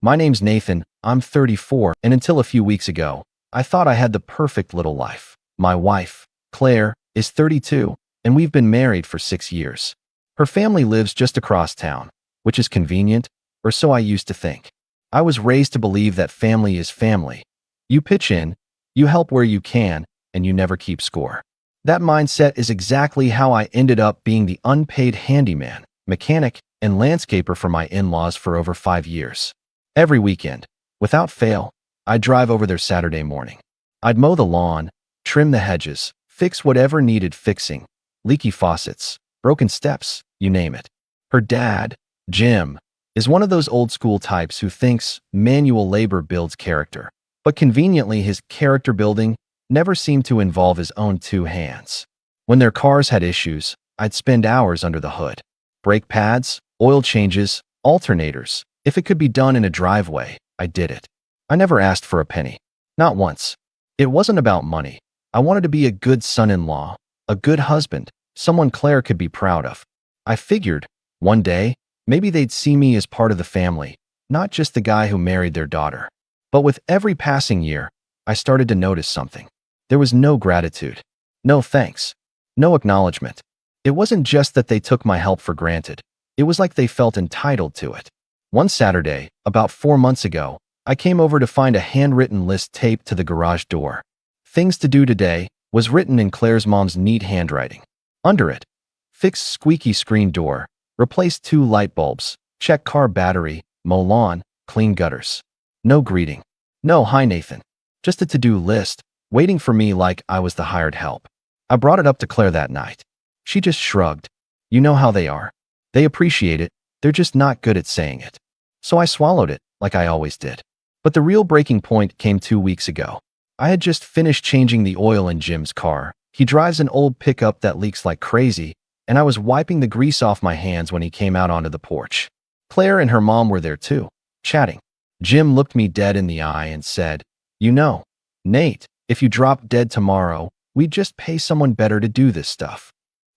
My name's Nathan, I'm 34, and until a few weeks ago, I thought I had the perfect little life. My wife, Claire, is 32, and we've been married for 6 years. Her family lives just across town, which is convenient, or so I used to think. I was raised to believe that family is family. You pitch in, you help where you can, and you never keep score. That mindset is exactly how I ended up being the unpaid handyman, mechanic, and landscaper for my in-laws for over 5 years. Every weekend, without fail, I'd drive over there Saturday morning. I'd mow the lawn, trim the hedges, fix whatever needed fixing, leaky faucets, broken steps, you name it. Her dad, Jim, is one of those old-school types who thinks manual labor builds character. But conveniently, his character building never seemed to involve his own 2 hands. When their cars had issues, I'd spend hours under the hood. Brake pads, oil changes, alternators. If it could be done in a driveway, I did it. I never asked for a penny. Not once. It wasn't about money. I wanted to be a good son-in-law, a good husband, someone Claire could be proud of. I figured, one day, maybe they'd see me as part of the family, not just the guy who married their daughter. But with every passing year, I started to notice something. There was no gratitude, no thanks, no acknowledgement. It wasn't just that they took my help for granted. It was like they felt entitled to it. One Saturday, about 4 months ago, I came over to find a handwritten list taped to the garage door. Things to do today was written in Claire's mom's neat handwriting. Under it, fix squeaky screen door, replace 2 light bulbs, check car battery, mow lawn, clean gutters. No greeting. No hi Nathan. Just a to-do list, waiting for me like I was the hired help. I brought it up to Claire that night. She just shrugged. You know how they are. They appreciate it, they're just not good at saying it. So I swallowed it, like I always did. But the real breaking point came 2 weeks ago. I had just finished changing the oil in Jim's car. He drives an old pickup that leaks like crazy, and I was wiping the grease off my hands when he came out onto the porch. Claire and her mom were there too, chatting. Jim looked me dead in the eye and said, "You know, Nate, if you drop dead tomorrow, we'd just pay someone better to do this stuff."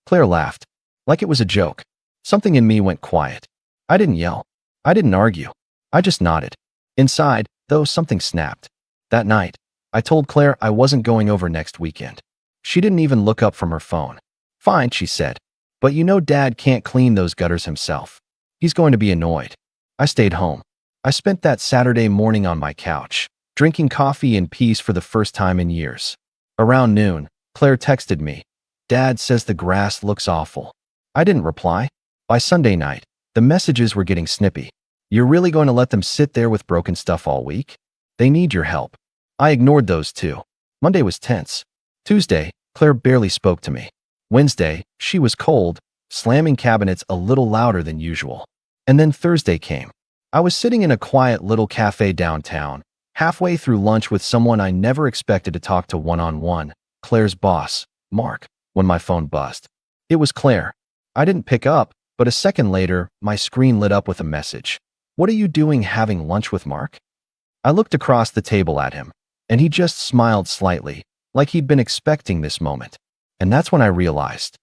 Claire laughed, like it was a joke. Something in me went quiet. I didn't yell. I didn't argue. I just nodded. Inside, though, something snapped. That night, I told Claire I wasn't going over next weekend. She didn't even look up from her phone. "Fine," she said. "But you know Dad can't clean those gutters himself. He's going to be annoyed." I stayed home. I spent that Saturday morning on my couch, drinking coffee in peace for the first time in years. Around noon, Claire texted me, "Dad says the grass looks awful." I didn't reply. By Sunday night, the messages were getting snippy. "You're really going to let them sit there with broken stuff all week? They need your help." I ignored those too. Monday was tense. Tuesday, Claire barely spoke to me. Wednesday, she was cold, slamming cabinets a little louder than usual. And then Thursday came. I was sitting in a quiet little cafe downtown, halfway through lunch with someone I never expected to talk to one-on-one, Claire's boss, Mark, when my phone buzzed. It was Claire. I didn't pick up, but a second later, my screen lit up with a message. "What are you doing having lunch with Mark?" I looked across the table at him, and he just smiled slightly, like he'd been expecting this moment. And that's when I realized.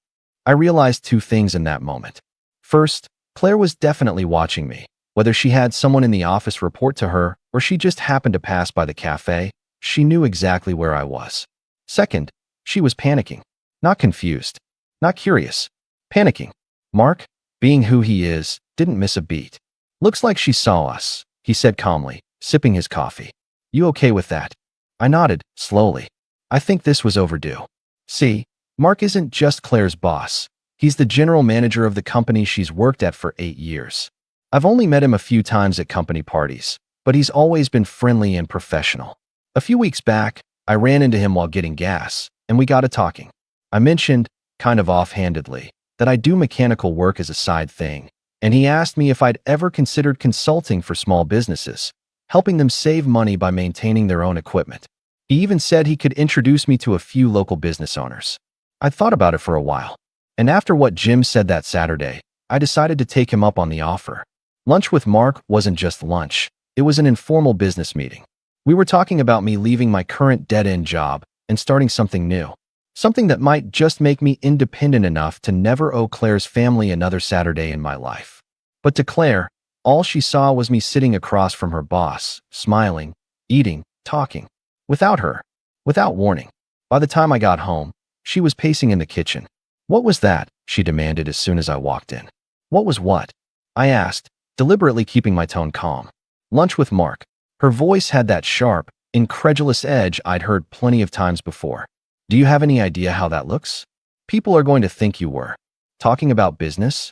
I realized 2 things in that moment. First, Claire was definitely watching me. Whether she had someone in the office report to her or she just happened to pass by the cafe, she knew exactly where I was. Second, she was panicking. Not confused. Not curious. Panicking. Mark, being who he is, didn't miss a beat. "Looks like she saw us," he said calmly, sipping his coffee. "You okay with that?" I nodded, slowly. I think this was overdue. See, Mark isn't just Claire's boss. He's the general manager of the company she's worked at for 8 years. I've only met him a few times at company parties, but he's always been friendly and professional. A few weeks back, I ran into him while getting gas, and we got to talking. I mentioned, kind of offhandedly, that I do mechanical work as a side thing, and he asked me if I'd ever considered consulting for small businesses, helping them save money by maintaining their own equipment. He even said he could introduce me to a few local business owners. I thought about it for a while, and after what Jim said that Saturday, I decided to take him up on the offer. Lunch with Mark wasn't just lunch. It was an informal business meeting. We were talking about me leaving my current dead-end job and starting something new. Something that might just make me independent enough to never owe Claire's family another Saturday in my life. But to Claire, All she saw was me sitting across from her boss, smiling, eating, talking. Without her. Without warning. By the time I got home, she was pacing in the kitchen. "What was that?" she demanded as soon as I walked in. "What was what?" I asked, deliberately keeping my tone calm. "Lunch with Mark." Her voice had that sharp, incredulous edge I'd heard plenty of times before. "Do you have any idea how that looks? People are going to think you were talking about business."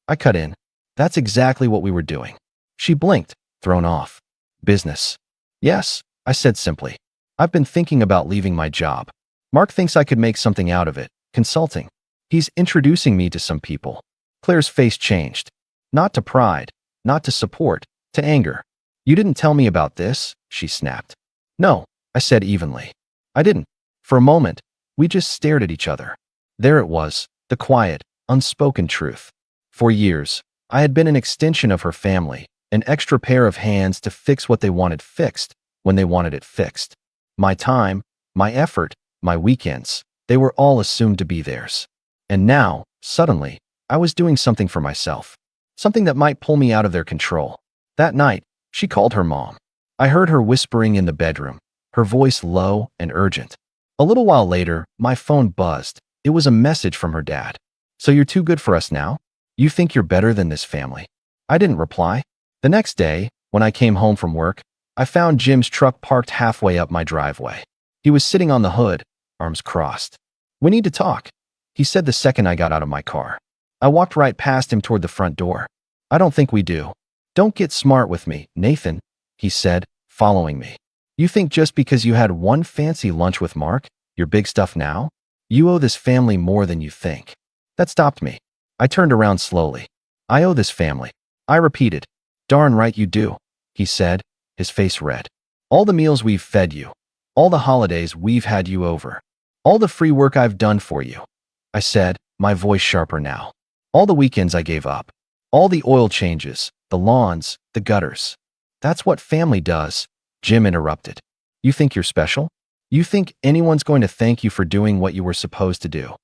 I cut in. "That's exactly what we were doing." She blinked, thrown off. "Business?" "Yes," I said simply. "I've been thinking about leaving my job. Mark thinks I could make something out of it, consulting. He's introducing me to some people." Claire's face changed. Not to pride, not to support, to anger. "You didn't tell me about this," she snapped. "No," I said evenly. "I didn't." For a moment, we just stared at each other. There it was, the quiet, unspoken truth. For years, I had been an extension of her family, an extra pair of hands to fix what they wanted fixed when they wanted it fixed. My time, my effort, my weekends, they were all assumed to be theirs. And now, suddenly, I was doing something for myself. Something that might pull me out of their control. That night, she called her mom. I heard her whispering in the bedroom, her voice low and urgent. A little while later, my phone buzzed. It was a message from her dad. "So you're too good for us now? You think you're better than this family?" I didn't reply. The next day, when I came home from work, I found Jim's truck parked halfway up my driveway. He was sitting on the hood, arms crossed. "We need to talk," he said the second I got out of my car. I walked right past him toward the front door. "I don't think we do." "Don't get smart with me, Nathan," he said, following me. "You think just because you had one fancy lunch with Mark, you're big stuff now? You owe this family more than you think." That stopped me. I turned around slowly. "I owe this family." I repeated. "Darn right you do," he said, his face red. "All the meals we've fed you. All the holidays we've had you over. All the free work I've done for you," I said, my voice sharper now. "All the weekends I gave up. All the oil changes, the lawns, the gutters." "That's what family does," Jim interrupted. "You think you're special? You think anyone's going to thank you for doing what you were supposed to do?"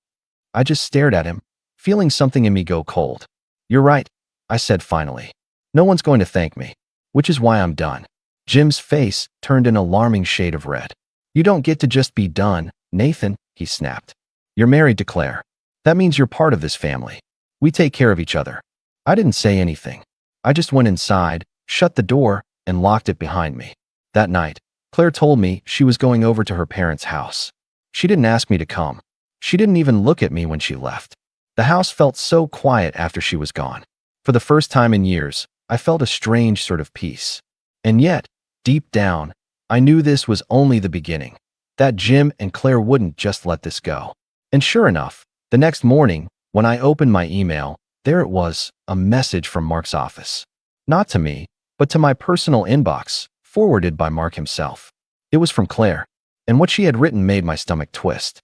I just stared at him, feeling something in me go cold. "You're right," I said finally. "No one's going to thank me, which is why I'm done." Jim's face turned an alarming shade of red. "You don't get to just be done, Nathan," he snapped. "You're married to Claire. That means you're part of this family. We take care of each other." I didn't say anything. I just went inside, shut the door, and locked it behind me. That night, Claire told me she was going over to her parents' house. She didn't ask me to come. She didn't even look at me when she left. The house felt so quiet after she was gone. For the first time in years, I felt a strange sort of peace. And yet, deep down, I knew this was only the beginning, that Jim and Claire wouldn't just let this go. And sure enough, the next morning, when I opened my email, there it was, a message from Mark's office. Not to me, but to my personal inbox, forwarded by Mark himself. It was from Claire, and what she had written made my stomach twist.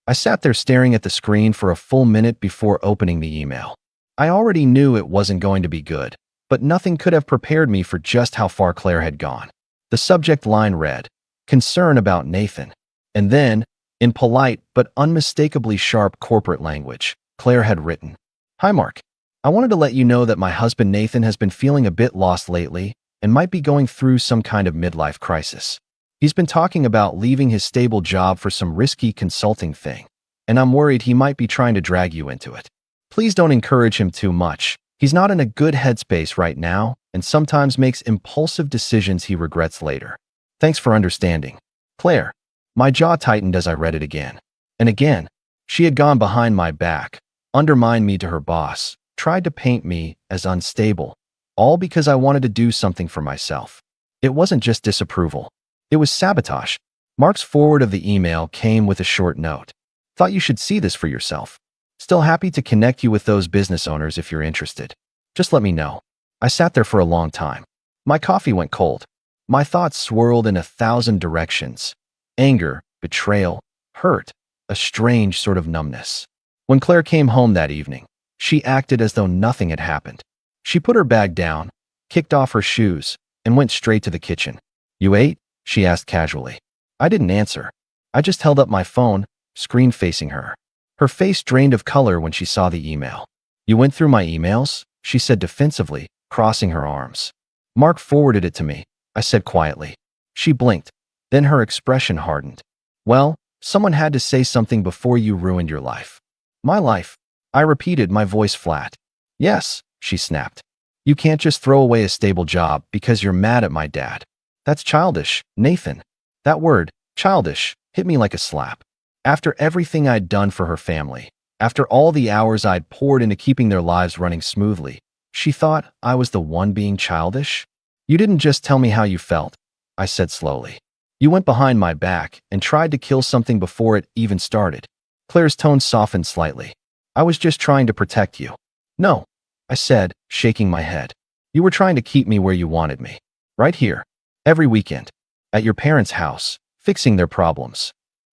I sat there staring at the screen for a full minute before opening the email. I already knew it wasn't going to be good, but nothing could have prepared me for just how far Claire had gone. The subject line read, "Concern about Nathan." And then, in polite but unmistakably sharp corporate language, Claire had written, "Hi Mark. I wanted to let you know that my husband Nathan has been feeling a bit lost lately and might be going through some kind of midlife crisis. He's been talking about leaving his stable job for some risky consulting thing, and I'm worried he might be trying to drag you into it. Please don't encourage him too much. He's not in a good headspace right now and sometimes makes impulsive decisions he regrets later. Thanks for understanding. Claire." My jaw tightened as I read it again. And again, she had gone behind my back, undermined me to her boss, tried to paint me as unstable, all because I wanted to do something for myself. It wasn't just disapproval. It was sabotage. Mark's forward of the email came with a short note. "Thought you should see this for yourself. Still happy to connect you with those business owners if you're interested. Just let me know." I sat there for a long time. My coffee went cold. My thoughts swirled in 1,000 directions. Anger, betrayal, hurt, a strange sort of numbness. When Claire came home that evening, she acted as though nothing had happened. She put her bag down, kicked off her shoes, and went straight to the kitchen. "You ate?" she asked casually. I didn't answer. I just held up my phone, screen facing her. Her face drained of color when she saw the email. "You went through my emails?" she said defensively, crossing her arms. Mark forwarded it to me, I said quietly. She blinked. Then her expression hardened. Well, someone had to say something before you ruined your life. My life? I repeated, my voice flat. Yes, she snapped. You can't just throw away a stable job because you're mad at my dad. That's childish, Nathan. That word, childish, hit me like a slap. After everything I'd done for her family, after all the hours I'd poured into keeping their lives running smoothly, she thought I was the one being childish? You didn't just tell me how you felt, I said slowly. You went behind my back and tried to kill something before it even started. Claire's tone softened slightly. I was just trying to protect you. No, I said, shaking my head. You were trying to keep me where you wanted me. Right here. Every weekend. At your parents' house, fixing their problems.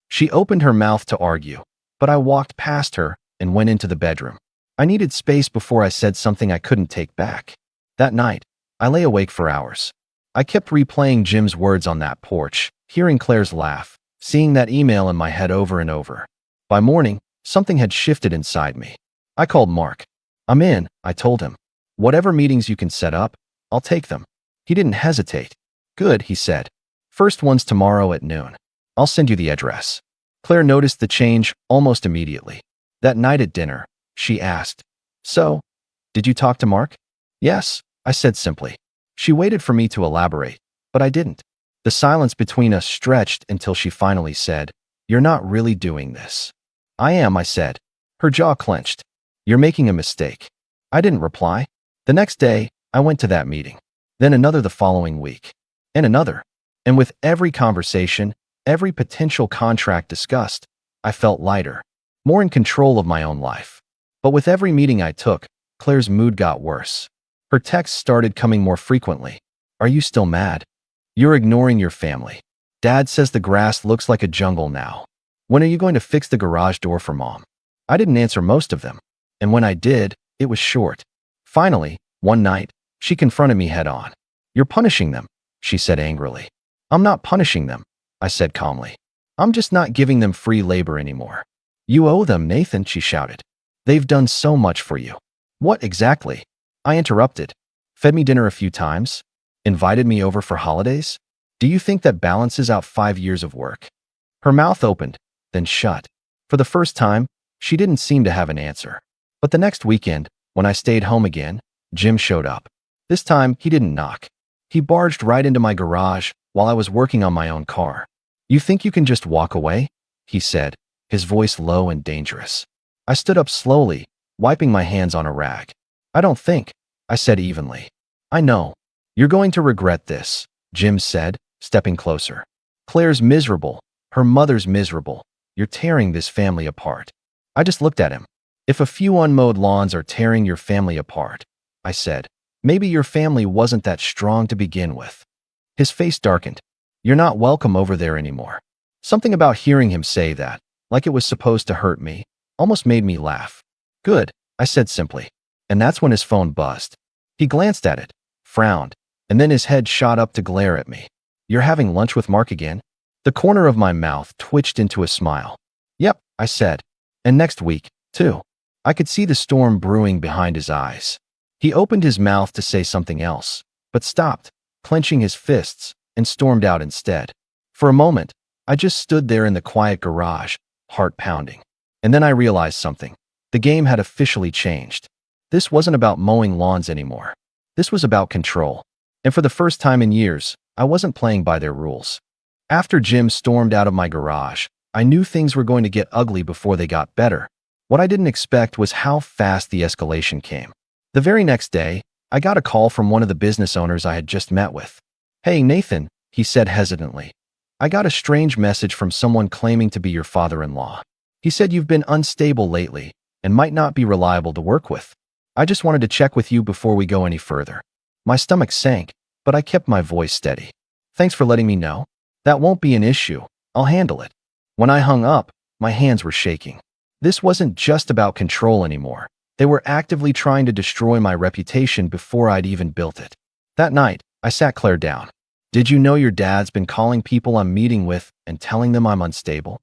She opened her mouth to argue, but I walked past her and went into the bedroom. I needed space before I said something I couldn't take back. That night, I lay awake for hours. I kept replaying Jim's words on that porch, hearing Claire's laugh, seeing that email in my head over and over. By morning, something had shifted inside me. I called Mark. I'm in, I told him. Whatever meetings you can set up, I'll take them. He didn't hesitate. Good, he said. First one's tomorrow at noon. I'll send you the address. Claire noticed the change almost immediately. That night at dinner, she asked, So, did you talk to Mark? Yes, I said simply. She waited for me to elaborate, but I didn't. The silence between us stretched until she finally said, You're not really doing this. I am, I said. Her jaw clenched. You're making a mistake. I didn't reply. The next day, I went to that meeting. Then another the following week. And another. And with every conversation, every potential contract discussed, I felt lighter, more in control of my own life. But with every meeting I took, Claire's mood got worse. Her texts started coming more frequently. Are you still mad? You're ignoring your family. Dad says the grass looks like a jungle now. When are you going to fix the garage door for Mom? I didn't answer most of them. And when I did, it was short. Finally, one night, she confronted me head on. You're punishing them, she said angrily. I'm not punishing them, I said calmly. I'm just not giving them free labor anymore. You owe them, Nathan, she shouted. They've done so much for you. What exactly? I interrupted. Fed me dinner a few times? Invited me over for holidays? Do you think that balances out 5 years of work? Her mouth opened, then shut. For the first time, she didn't seem to have an answer. But the next weekend, when I stayed home again, Jim showed up. This time, he didn't knock. He barged right into my garage while I was working on my own car. You think you can just walk away? He said, his voice low and dangerous. I stood up slowly, wiping my hands on a rag. I don't think, I said evenly. I know. You're going to regret this, Jim said, stepping closer. Claire's miserable. Her mother's miserable. You're tearing this family apart. I just looked at him. If a few unmowed lawns are tearing your family apart, I said, maybe your family wasn't that strong to begin with. His face darkened. You're not welcome over there anymore. Something about hearing him say that, like it was supposed to hurt me, almost made me laugh. Good, I said simply. And that's when his phone buzzed. He glanced at it, frowned, and then his head shot up to glare at me. You're having lunch with Mark again? The corner of my mouth twitched into a smile. Yep, I said. And next week, too. I could see the storm brewing behind his eyes. He opened his mouth to say something else, but stopped, clenching his fists, and stormed out instead. For a moment, I just stood there in the quiet garage, heart pounding. And then I realized something. The game had officially changed. This wasn't about mowing lawns anymore. This was about control. And for the first time in years, I wasn't playing by their rules. After Jim stormed out of my garage, I knew things were going to get ugly before they got better. What I didn't expect was how fast the escalation came. The very next day, I got a call from one of the business owners I had just met with. Hey, Nathan, he said hesitantly. I got a strange message from someone claiming to be your father-in-law. He said you've been unstable lately and might not be reliable to work with. I just wanted to check with you before we go any further. My stomach sank, but I kept my voice steady. Thanks for letting me know. That won't be an issue. I'll handle it. When I hung up, my hands were shaking. This wasn't just about control anymore. They were actively trying to destroy my reputation before I'd even built it. That night, I sat Claire down. Did you know your dad's been calling people I'm meeting with and telling them I'm unstable?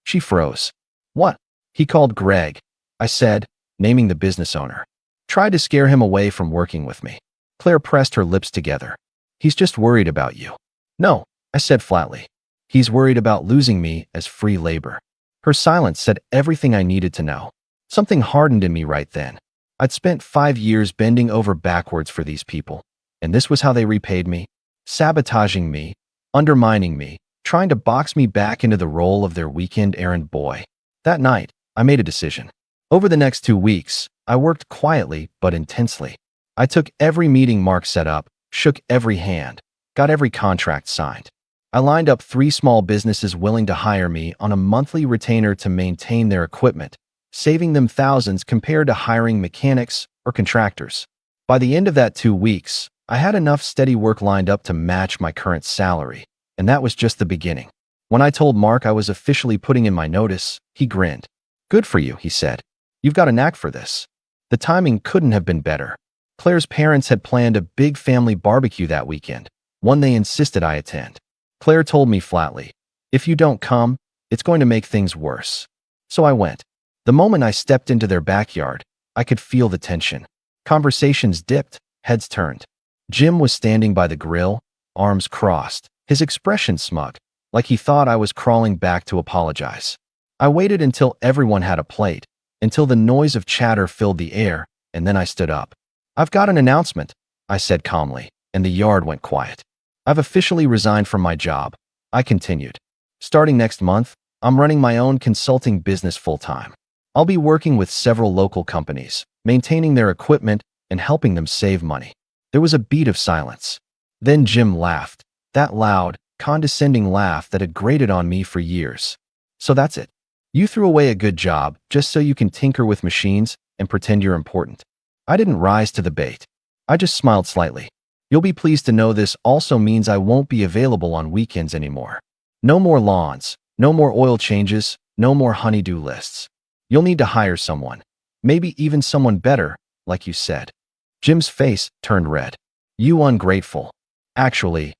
She froze. What? He called Greg, I said, naming the business owner. Tried to scare him away from working with me. Claire pressed her lips together. He's just worried about you. No, I said flatly. He's worried about losing me as free labor. Her silence said everything I needed to know. Something hardened in me right then. I'd spent 5 years bending over backwards for these people, and this was how they repaid me, sabotaging me, undermining me, trying to box me back into the role of their weekend errand boy. That night, I made a decision. Over the next 2 weeks, I worked quietly but intensely. I took every meeting Mark set up, shook every hand, got every contract signed. I lined up 3 small businesses willing to hire me on a monthly retainer to maintain their equipment, saving them thousands compared to hiring mechanics or contractors. By the end of that 2 weeks, I had enough steady work lined up to match my current salary, and that was just the beginning. When I told Mark I was officially putting in my notice, he grinned. Good for you, he said. You've got a knack for this. The timing couldn't have been better. Claire's parents had planned a big family barbecue that weekend, one they insisted I attend. Claire told me flatly, if you don't come, it's going to make things worse. So I went. The moment I stepped into their backyard, I could feel the tension. Conversations dipped, heads turned. Jim was standing by the grill, arms crossed, his expression smug, like he thought I was crawling back to apologize. I waited until everyone had a plate, until the noise of chatter filled the air, and then I stood up. I've got an announcement, I said calmly, and the yard went quiet. I've officially resigned from my job, I continued. Starting next month, I'm running my own consulting business full-time. I'll be working with several local companies, maintaining their equipment and helping them save money. There was a beat of silence. Then Jim laughed, that loud, condescending laugh that had grated on me for years. So that's it. You threw away a good job just so you can tinker with machines and pretend you're important. I didn't rise to the bait. I just smiled slightly. You'll be pleased to know this also means I won't be available on weekends anymore. No more lawns, no more oil changes, no more honey-do lists. You'll need to hire someone, maybe even someone better, like you said. Jim's face turned red. You ungrateful. Actually,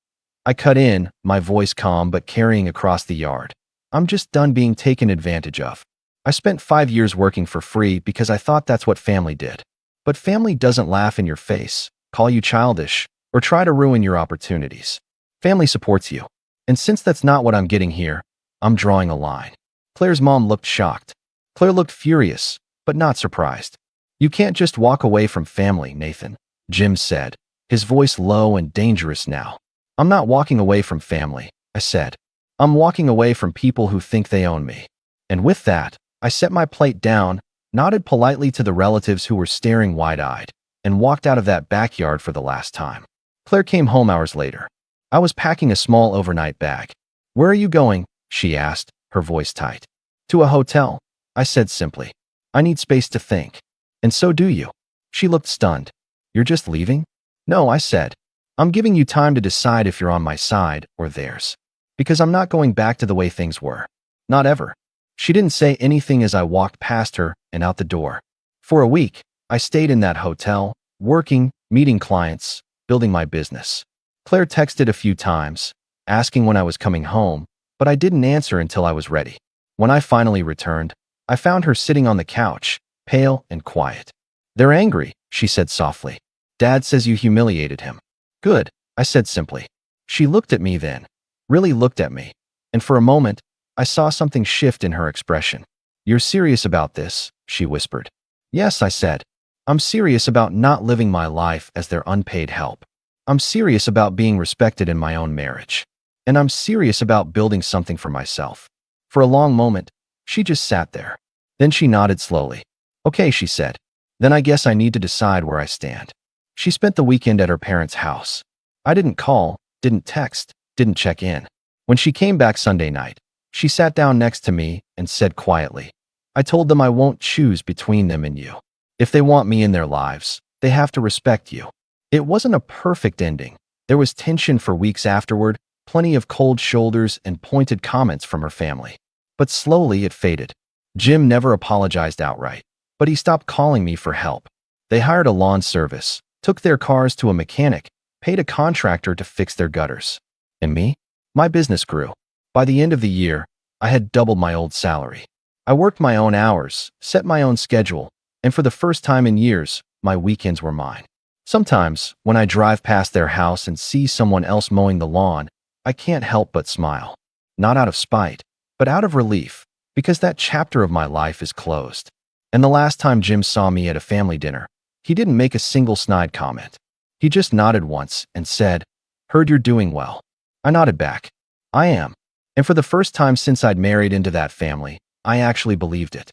I cut in, my voice calm but carrying across the yard. I'm just done being taken advantage of. I spent 5 years working for free because I thought that's what family did. But family doesn't laugh in your face, call you childish, or try to ruin your opportunities. Family supports you. And since that's not what I'm getting here, I'm drawing a line. Claire's mom looked shocked. Claire looked furious, but not surprised. You can't just walk away from family, Nathan, Jim said, his voice low and dangerous now. I'm not walking away from family, I said. I'm walking away from people who think they own me. And with that, I set my plate down, nodded politely to the relatives who were staring wide-eyed, and walked out of that backyard for the last time. Claire came home hours later. I was packing a small overnight bag. Where are you going? She asked, her voice tight. To a hotel, I said simply. I need space to think. And so do you. She looked stunned. You're just leaving? No, I said. I'm giving you time to decide if you're on my side or theirs. Because I'm not going back to the way things were. Not ever. She didn't say anything as I walked past her and out the door. For a week, I stayed in that hotel, working, meeting clients, building my business. Claire texted a few times, asking when I was coming home, but I didn't answer until I was ready. When I finally returned, I found her sitting on the couch, pale and quiet. They're angry, she said softly. Dad says you humiliated him. Good, I said simply. She looked at me then, really looked at me, and for a moment, I saw something shift in her expression. You're serious about this, she whispered. Yes, I said. I'm serious about not living my life as their unpaid help. I'm serious about being respected in my own marriage. And I'm serious about building something for myself. For a long moment, she just sat there. Then she nodded slowly. Okay, she said. Then I guess I need to decide where I stand. She spent the weekend at her parents' house. I didn't call, didn't text, didn't check in. When she came back Sunday night, she sat down next to me and said quietly, I told them I won't choose between them and you. If they want me in their lives, they have to respect you. It wasn't a perfect ending. There was tension for weeks afterward, plenty of cold shoulders and pointed comments from her family. But slowly it faded. Jim never apologized outright, but he stopped calling me for help. They hired a lawn service, took their cars to a mechanic, paid a contractor to fix their gutters. And me? My business grew. By the end of the year, I had doubled my old salary. I worked my own hours, set my own schedule, and for the first time in years, my weekends were mine. Sometimes, when I drive past their house and see someone else mowing the lawn, I can't help but smile. Not out of spite, but out of relief, because that chapter of my life is closed. And the last time Jim saw me at a family dinner, he didn't make a single snide comment. He just nodded once and said, "Heard you're doing well." I nodded back. I am. And for the first time since I'd married into that family, I actually believed it.